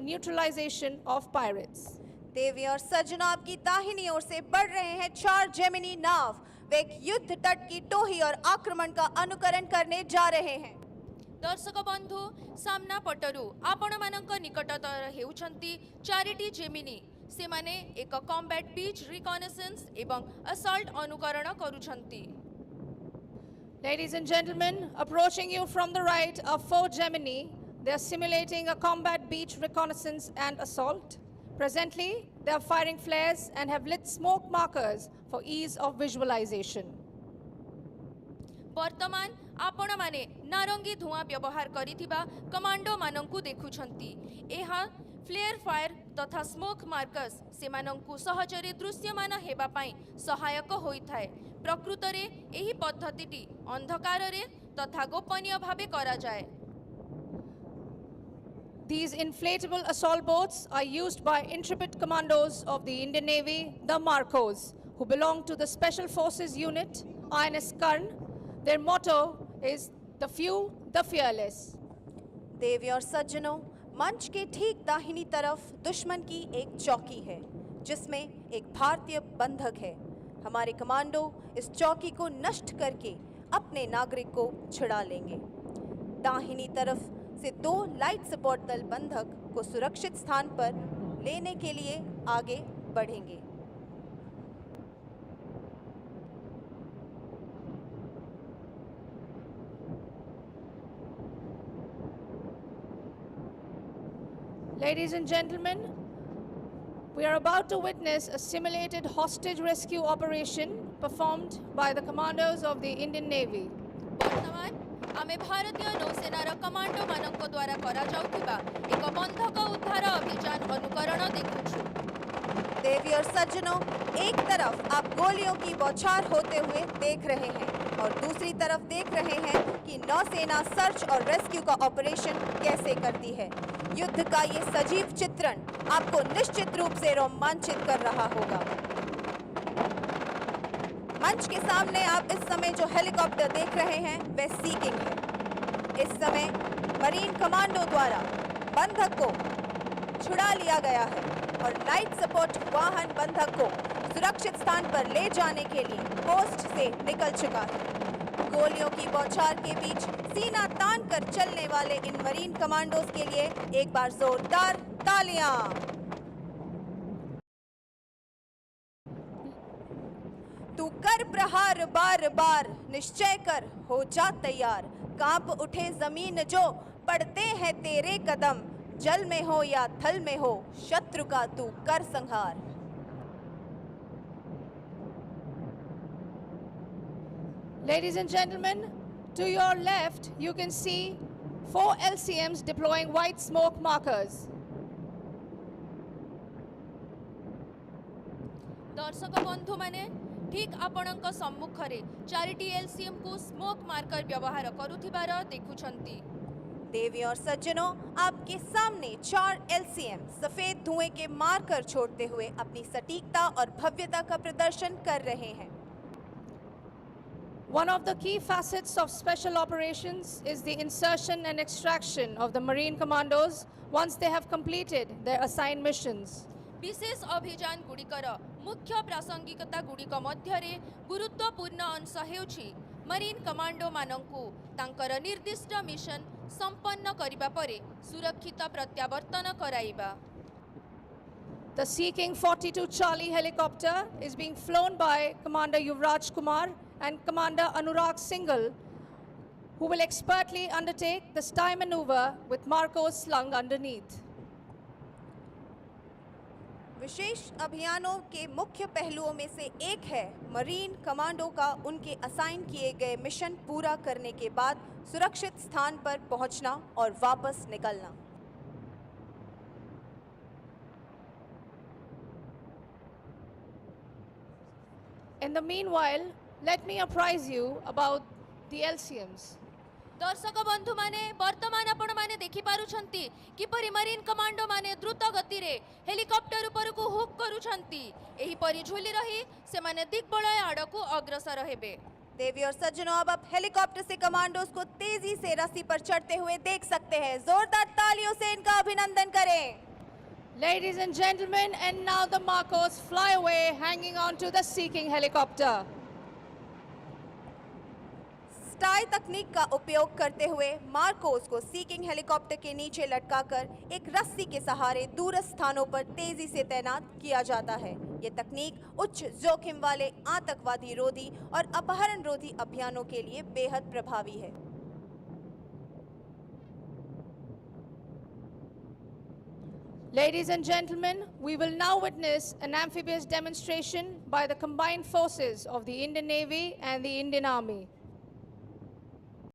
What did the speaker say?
neutralization of pirates. देवी और सज्जनों, आपकी दाहिनी ओर से बढ़ रहे हैं 4 जेमिनी नाव। वे एक युद्ध तट की टोही और आक्रमण का अनुकरण करने जा रहे हैं। दर्शक बंधु, सामना पटरु आपण मानक निकटतर हेउछंती 4टी जेमिनी। से माने एक कॉम्बैट बीच रिकॉनेसेंस एवं असॉल्ट अनुकरण करूछंती। Ladies and gentlemen, approaching you from the right are 4 Gemini. They are simulating a combat beach reconnaissance and assault. Presently, they are firing flares and have lit smoke markers for ease of visualization. वर्तमान आपण माने नारंगी धुआं व्यवहार करिथिबा commando मानंकु देखुछंती। एहा flare fire तथा smoke markers सेमानंकु सहजरे दृश्यमान हेबा पई सहायक होइथाय। प्रकृतरे एही पद्धतिटी अंधकाररे तथा गोपनीय भावे करा जाय। These inflatable assault boats are used by intrepid commandos of the Indian Navy, the Marcos, who belong to the Special Forces Unit, INS Karn. Their motto is the few, the fearless. देवी और सज्जनों, मंच के ठीक दाहिनी तरफ दुश्मन की एक चौकी है जिसमें एक भारतीय बंधक है। हमारे कमांडो इस चौकी को नष्ट करके अपने नागरिक को छुड़ा लेंगे। दाहिनी तरफ से 2 लाइट सपोर्ट दल बंधक को सुरक्षित स्थान पर लेने के लिए आगे बढ़ेंगे। Ladies and gentlemen, we are about to witness a simulated hostage rescue operation performed by the commandos of the Indian Navy. वर्तमान आमे भारतीय नौसेनार कमांडो मानक द्वारा करा जाउथिबा एक बंधक उद्धार अभियान अनुकरण देखुछु। देवी और सज्जनों, एक तरफ आप गोलियों की बौछार होते हुए देख रहे हैं और दूसरी तरफ देख रहे हैं कि नौसेना सर्च और रेस्क्यू का ऑपरेशन कैसे करती है। युद्ध का ये सजीव चित्रण आपको निश्चित रूप से रोमांचित कर रहा होगा। मंच के सामने आप इस समय जो हेलीकॉप्टर देख रहे हैं वह सी किंग है। इस समय मरीन कमांडो द्वारा बंधक को छुड़ा लिया गया है और लाइट सपोर्ट वाहन बंधक को सुरक्षित स्थान पर ले जाने के लिए पोस्ट से निकल चुका है। गोलियों की बौछार के बीच सीना तान कर चलने वाले इन मरीन कमांडोज के लिए एक बार जोरदार तालियां। तू कर प्रहार बार बार, निश्चय कर हो जा तैयार। कांप उठे जमीन जो पड़ते हैं तेरे कदम, जल में हो या थल में हो शत्रु का तू कर संहार। Ladies and gentlemen, to your left you can see 4 LCMs deploying white smoke markers. दर्शक बंधु माने ठीक आपणक सम्मुखरे 4टी एलसीएम को स्मोक मार्कर व्यवहार करुथिबार देखुछंती। देवी और सज्जनों, आपके सामने 4 एलसीएम सफेद धुएं के मार्कर छोड़ते हुए अपनी सटीकता और भव्यता का प्रदर्शन कर रहे हैं। One of the key facets of special operations is the insertion and extraction of the Marine Commandos once they have completed their assigned missions. विशेष अभियान गुड़िकर मुख्य प्रासंगिकता गुड़िक मध्यरे गुरुत्वपूर्ण अंश हेउछि मरीन कमांडो मानंकु तांकर निर्दिष्ट मिशन संपन्न करिबा परे सुरक्षित प्रत्यावर्तन कराइबा। The Sea King 42 Charlie helicopter is being flown by Commander Yuvraj Kumar and Commander Anurag Singhal, who will expertly undertake the stye maneuver with Marcos slung underneath. विशेष अभियानों के मुख्य पहलुओं में से एक है मरीन कमांडो का उनके असाइन किए गए मिशन पूरा करने के बाद सुरक्षित स्थान पर पहुंचना और वापस निकलना। In the meanwhile, let me apprise you about the LCMs. दर्शक बंधु माने वर्तमान आपण माने देखि पारुछंती किपरि मरीन कमांडो माने द्रुत गति रे हेलिकॉप्टर ऊपर को हुक करूछंती। एही परि झुली रही से माने दिग्बलय आड़कू अग्रसर हेबे। देवी और सज्जनों, अब आप हेलीकॉप्टर से कमांडोज को तेजी से रस्सी पर चढ़ते हुए देख सकते हैं। जोरदार तालियों से इनका अभिनंदन करें। Ladies and gentlemen, and now the Marcos fly away hanging on to the Sea-King helicopter. स्टाई तकनीक का उपयोग करते हुए मार्कोस को सी-किंग हेलीकॉप्टर के नीचे लटकाकर एक रस्सी के सहारे दूरस्थ स्थानों पर तेजी से तैनात किया जाता है। ये तकनीक उच्च जोखिम वाले आतंकवादी रोधी और अपहरण रोधी अभियानों के लिए बेहद प्रभावी है। Ladies and gentlemen, we will now witness an amphibious demonstration by the combined forces of the Indian Navy and the Indian Army.